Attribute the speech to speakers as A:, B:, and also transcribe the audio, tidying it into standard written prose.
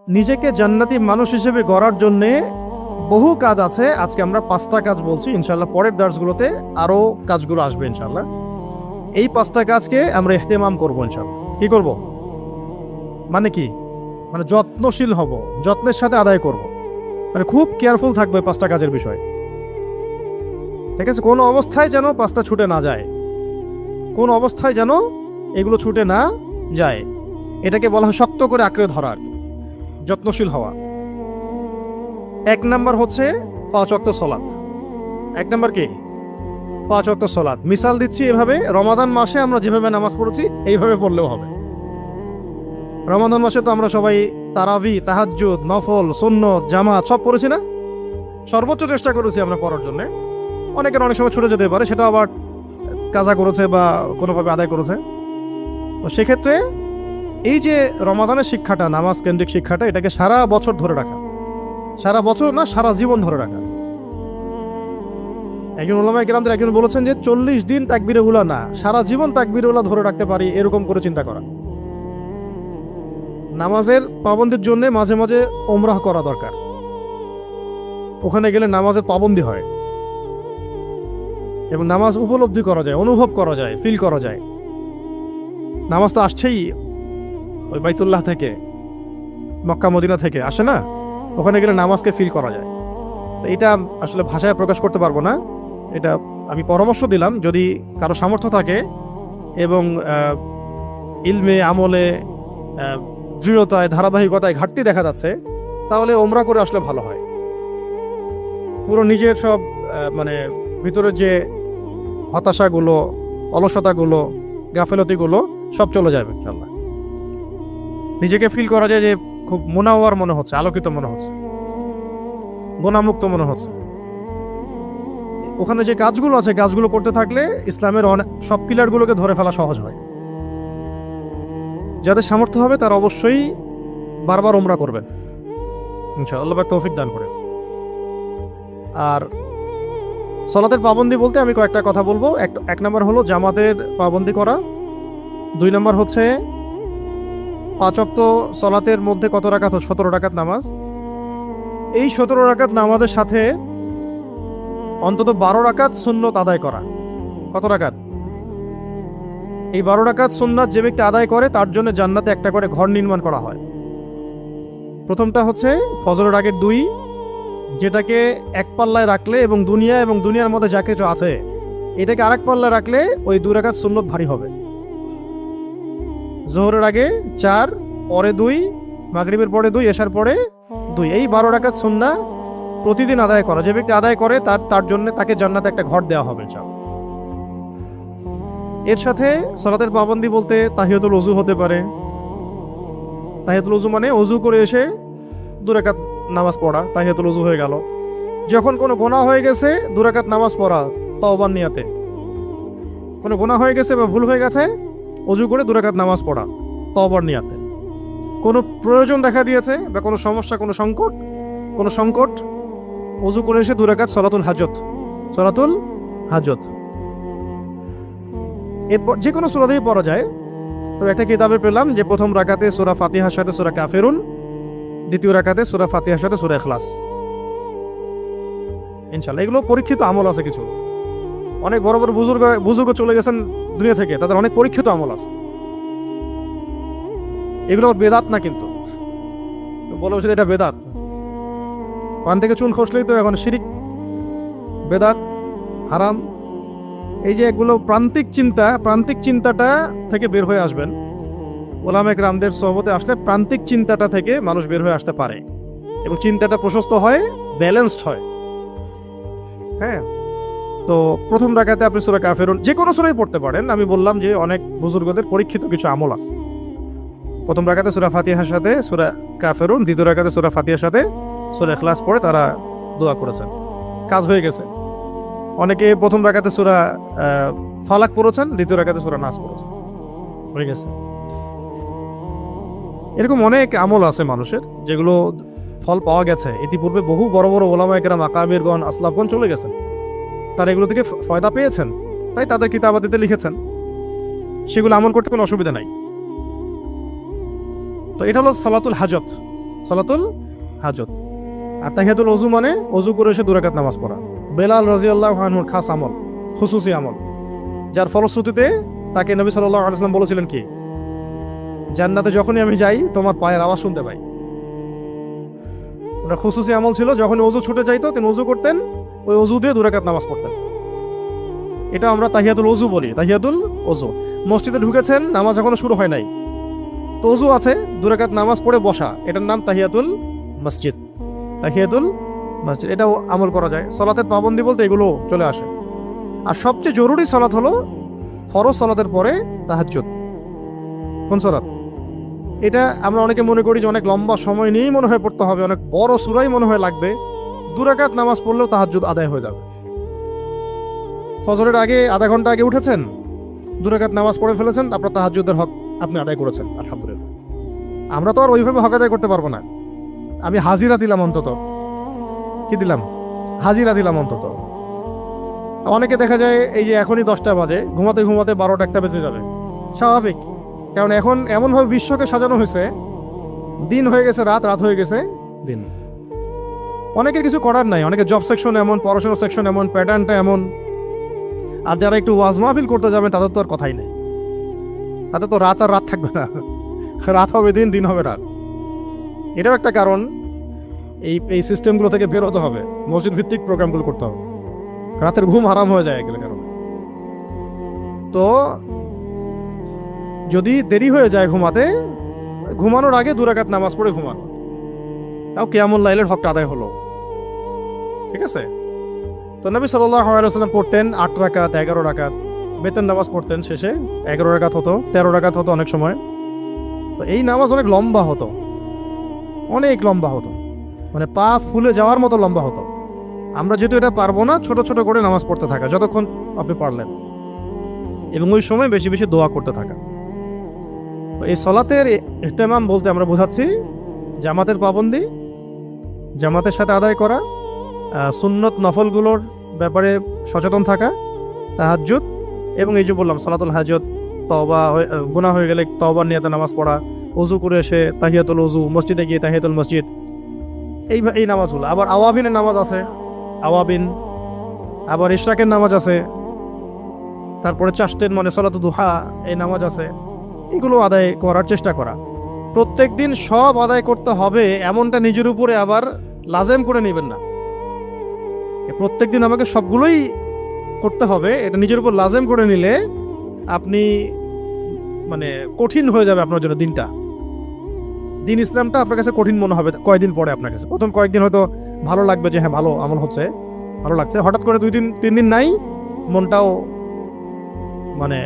A: নিজেকে জান্নাতি মানুষ হিসেবে গড়ার জন্যে বহু কাজ আছে। আজকে আমরা 5টা কাজ বলছি, ইনশাল্লাহ পরের দার্সগুলোতে আরও কাজগুলো আসবে ইনশাল্লাহ। এই 5টা কাজকে আমরা ইহতেমাম করবো ইনশাল্লাহ। কি করব? মানে কি? মানে যত্নশীল হব, যত্নের সাথে আদায় করব, মানে খুব কেয়ারফুল থাকবে 5টা কাজের বিষয়। ঠিক আছে? কোনো অবস্থায় যেন 5টা ছুটে না যায়, কোন অবস্থায় যেন এগুলো ছুটে না যায়। এটাকে বলা হয় শক্ত করে আঁকড়ে ধরার, যত্নশীল হওয়া। 1 নাম্বার হচ্ছে 5 ওয়াক্ত সালাত। 1 নাম্বার কি? 5 ওয়াক্ত সালাত। মিসাল দিচ্ছি এভাবে, রমাদান মাসে আমরা যেভাবে নামাজ পড়েছি এইভাবে পড়লেও হবে। রমাদান মাসে তো আমরা সবাই তারাবি, তাহাজ্জুদ, নফল, সুন্নত, জামাত সব পড়েছি না? সর্বোচ্চ চেষ্টা করেছি আমরা পড়ার জন্য। অনেকের অনেক সময় ছুটে যেতে পারে, সেটা আবার কাজা করেছে বা কোনোভাবে আদায় করেছে। তো সেক্ষেত্রে এই যে রমাদানের শিক্ষাটা, নামাজ কেন্দ্রিক শিক্ষাটা, এটাকে সারা বছর ধরে রাখা, সারা বছর না সারা জীবন ধরে রাখা। একজন উলামায়ে কেরামদের একজন বলেছেন যে 40 দিন তাকবীরে উলা না, সারা জীবন তাকবীরে উলা ধরে রাখতে পারি, এরকম করে চিন্তা করা। নামাজের পাবন্দির জন্য মাঝে মাঝে ওমরাহ করা দরকার। ওখানে গেলে নামাজের পাবন্দি হয় এবং নামাজ উপলব্ধি করা যায়, অনুভব করা যায়, ফিল করা যায়। নামাজ তো আসছেই ওই বাইতুল্লাহ থেকে, মক্কা মদিনা থেকে আসে না? ওখানে গেলে নামাজকে ফিল করা যায়। তো এটা আসলে ভাষায় প্রকাশ করতে পারবো না। এটা আমি পরামর্শ দিলাম, যদি কারো সামর্থ্য থাকে এবং ইলমে, আমলে, দৃঢ়তায়, ধারাবাহিকতায় ঘাটতি দেখা যাচ্ছে, তাহলে ওমরা করে আসলে ভালো হয়। পুরো নিজের সব মানে ভিতরের যে হতাশাগুলো, অলসতাগুলো, গাফেলতিগুলো সব চলে যাবে ইনশাআল্লাহ। নিজেকে ফিল করা যায় যে খুব মুনাওয়ার মনে হচ্ছে, আলোকিত মনে হচ্ছে, গুনাহমুক্ত মনে হচ্ছে। ওখানে যে কাজগুলো আছে, কাজগুলো করতে থাকলে ইসলামের সব পিলারগুলোকে ধরে ফেলা সহজ হয়। যাদের সামর্থ্য হবে তারা অবশ্যই বারবার ওমরা করবেন ইনশাআল্লাহ, আল্লাহ পাক তৌফিক দান করে। আর সালাতের পাবন্দি বলতে আমি কয়েকটা কথা বলবো। 1 নাম্বার হলো জামাতের পাবন্দি করা। 2 নাম্বার হচ্ছে 5 ওয়াক্ত সালাতের মধ্যে কত রাকাত? 17 রাকাত নামাজ। এই 17 রাকাত নামাজের সাথে অন্তত 12 রাকাত সুন্নত আদায় করা। কত রাকাত? এই 12 রাকাত সুন্নাত যে ব্যক্তি আদায় করে তার জন্য জান্নাতে একটা করে ঘর নির্মাণ করা হয়। প্রথমটা হচ্ছে ফজরের আগের 2, যেটাকে এক পাল্লায় রাখলে এবং দুনিয়া এবং দুনিয়ার মধ্যে যা কিছু আছে এটাকে আরেক পাল্লায় রাখলে ওই 2 রাকাত সুন্নত ভারী হবে। জোহরের আগে 4, পরে 2, মাগরিবের পরে 2, এশার পরে 2, এই 12 রাকাত সুন্নাহ প্রতিদিন আদায় করা। যে ব্যক্তি আদায় করে তার জন্য তাকে জান্নাতে একটা ঘর দেওয়া হবে ইনশাআল্লাহ। এর সাথে সালাতের পাবন্দি বলতে তাহিয়াতুল ওযু হতে পারে। তাহিয়াতুল ওযু মানে ওযু করে এসে 2 রাকাত নামাজ পড়া, তাহিয়াতুল ওযু হয়ে গেল। যখন কোনো গুনাহ হয়ে গেছে 2 রাকাত নামাজ পড়া তওবার নিয়াতে। কোনো গুনাহ হয়ে গেছে বা ভুল হয়ে গেছে, ওযু করে 2 রাকাত নামাজ পড়া তওবার নিয়াতে। কোনো প্রয়োজন দেখা দিয়েছে বা কোনো সমস্যা, কোনো সংকট, ওযু করে এসে 2 রাকাত সালাতুল হাজত। এরপর যে কোনো সূরা দিয়ে পড়া যায়। তবে একটা কিতাবে পেলাম যে প্রথম রাকাতে সূরা ফাতিহার সাথে সূরা কাফিরুন, দ্বিতীয় রাকাতে সূরা ফাতিহার সাথে সূরা ইখলাস। ইনশাআল্লাহ এগুলো পরীক্ষিত আমল আছে কিছু। অনেক বড় বড় বুজুর্গ চলে গেছেন দুনিয়া থেকে, তাদের অনেক পরীক্ষিত আমল আছে। এগুলো বেদাত না, কিন্তু বলে বসে এটা বেদাত। পান থেকে চুল খসলেই তো এখন শিরিক, বেদাত, হারাম। এই যে এগুলো প্রান্তিক চিন্তাটা থেকে বের হয়ে আসবেন। উলামায়ে কেরামদের সোহবতে আসলে প্রান্তিক চিন্তাটা থেকে মানুষ বের হয়ে আসতে পারে এবং চিন্তাটা প্রশস্ত হয়, ব্যালেন্সড হয়। হ্যাঁ, তো প্রথম রাকাতে আপনি সূরা কাফিরুন যে কোনো সূরাই পড়তে পারেন। আমি বললাম যে অনেক বুজুর্গদের পরীক্ষিত কিছু আমল আছে। প্রথম রাকাতে সূরা ফাতিহার সাথে সূরা কাফিরুন, দ্বিতীয় রাকাতে সূরা ফাতিহার সাথে সূরা ইখলাস পড়ে তারা দোয়া করেছেন, কাজ হয়ে গেছে। অনেকে প্রথম রাকাতে সূরা ফালাক পড়েছেন, দ্বিতীয় রাকাতে সূরা নাস পড়েছেন, হয়ে গেছে। এরকম অনেক আমল আছে মানুষের, যেগুলো ফল পাওয়া গেছে ইতিপূর্বে। বহু বড় বড় ওলামায়ে কেরাম, আকাবিরগণ, আসলাফগণ চলে গেছেন, তারা এগুলো থেকে ফায়দা পেয়েছেন, তাই তাদের কিতাবাদিতে লিখেছেন। সেগুলো আমল করতে কোনো অসুবিধা নাই। তো এটা হলো সালাতুল হাজত, সালাতুল হাজত। আর তাহিয়াতুল ওযু মানে ওযু করে এসে 2 রাকাত নামাজ পড়া। বেলাল রাদিয়াল্লাহু আনহুর খাস আমল, খুসুসি আমল, যার ফলশ্রুতিতে তাকে নবী সাল্লাল্লাহু আলাইহি ওয়াসাল্লাম বলেছিলেন কি, জান্নাতে যখনই আমি যাই তোমার পায়ের আওয়াজ শুনতে পাই। ওটা খুসুসি আমল ছিল, যখন ওযু ছুটে যাইতো তিনি ওযু করতেন, ওই ওযু দিয়ে 2 রাকাত নামাজ পড়তেন। এটা আমরা তাহিয়াতুল ওযু বলি, তাহিয়াতুল ওযু। মসজিদে ঢুকেছেন, নামাজ এখনো শুরু হয় নাই, তো ওযু আছে, 2 রাকাত নামাজ পড়ে বসা, এটার নাম তাহিয়াতুল মসজিদ। তাহিয়াতুল মসজিদ, এটাও আমল করা যায়। সালাতের পাবন্দি বলতে এগুলো চলে আসে। আর সবচেয়ে জরুরি সালাত হলো ফরজ সালাতের পরে তাহাজ্জুদ। কোন সালাত? এটা আমরা অনেকে মনে করি যে অনেক লম্বা সময় নিয়েই মনে হয় পড়তে হবে, অনেক বড় সূরাই মনে হয় লাগবে। 2 রাকাত নামাজ পড়লেও তাহাজ্জুদ আদায় হয়ে যাবে। ফজরের আগে আধা ঘন্টা আগে উঠেছেন, 2 রাকাত নামাজ পড়ে ফেলেছেন, আপনার তাহাজ্জুদের হক আপনি আদায় করেছেন, আলহামদুলিল্লাহ। আমরা তো আর ওইভাবে হক আদায় করতে পারবো না। আমি হাজিরা দিলাম অন্তত, কি দিলাম? হাজিরা দিলাম অন্তত। অনেকে দেখা যায় এই যে এখনই 10টা বাজে, ঘুমাতে ঘুমাতে 12টা 1টা বেজে যাবে, স্বাভাবিক। কারণ এখন এমনভাবে বিশ্বকে সাজানো হয়েছে, দিন হয়ে গেছে রাত, রাত হয়ে গেছে দিন। অনেকের কিছু করার নাই, অনেকে জব সেকশন এমন, পড়াশোনা সেকশন এমন, প্যাটার্নটা এমন। আর যারা একটু ওয়াজ মাহফিল করতে যাবেন তাদের তো আর কথাই নেই, তাদের তো রাত আর রাত থাকবে না, রাত হবে দিন, দিন হবে রাত। এটাও একটা কারণ, এই সিস্টেমগুলো থেকে বের হতে হবে, মসজিদ ভিত্তিক প্রোগ্রামগুলো করতে হবে। রাতের ঘুম হারাম হয়ে যায় এগুলো কারণে। তো যদি দেরি হয়ে যায় ঘুমাতে, ঘুমানোর আগে 2 রাকাত নামাজ পড়ে ঘুমান, তাও কিয়ামুল লাইলের হকটা আদায় হলো। ঠিক আছে? তো নবী সাল্লাল্লাহু আলাইহি ওয়াসাল্লাম পড়তেন 8 রাকাত, 11 রাকাত, বেতন নামাজ পড়তেন, শেষে 11 রাকাত হতো, 13 রাকাত হতো অনেক সময়। তো এই নামাজ অনেক লম্বা হতো, অনেক লম্বা হতো, মানে পা ফুলে যাওয়ার মতো লম্বা হতো। আমরা যেহেতু এটা পারবো না, ছোট ছোট করে নামাজ পড়তে থাকা যতক্ষণ আপনি পারলেন, এবং ওই সময় বেশি বেশি দোয়া করতে থাকা। তো এই সলাতের ইহতেমাম বলতে আমরা বোঝাচ্ছি জামাতের পাবন্দি, জামাতের সাথে আদায় করা, সুন্নত নফলগুলোর ব্যাপারে সচেতন থাকা, তাহাজ্জুদ, এবং এই যে বললাম সালাতুল হাজত, তওবা, গুনাহ হয়ে গেলে তওবার নিয়তে নামাজ পড়া, ওযু করে এসে তাহিয়াতুল ওযু, মসজিদে গিয়ে তাহিয়াতুল মসজিদ, এই নামাজগুলো। আবার আওয়াবিনের নামাজ আছে, আওয়াবিন, আবার ইশরাকের নামাজ আছে, তারপরে চাষতের মানে সালাতুদ দুহা, এই নামাজ আছে। এগুলো আদায় করার চেষ্টা করা। প্রত্যেক দিন সব আদায় করতে হবে এমনটা নিজের উপরে আবার লাজেম করে নেবেন না। প্রত্যেক দিন আমাকে সবগুলোই করতে হবে, এটা নিজের উপর লাজেম করে নিলে আপনি মানে কঠিন হয়ে যাবে আপনার জন্য দিনটা। দিন ইসলামটা আপনার কাছে কঠিন মনে হবে কয়েকদিন পরে। আপনার কাছে প্রথম কয়েকদিন হয়তো ভালো লাগবে যে হ্যাঁ ভালো আমল হচ্ছে, ভালো লাগছে। হঠাৎ করে 2-3 দিন নাই, মনটাও মানে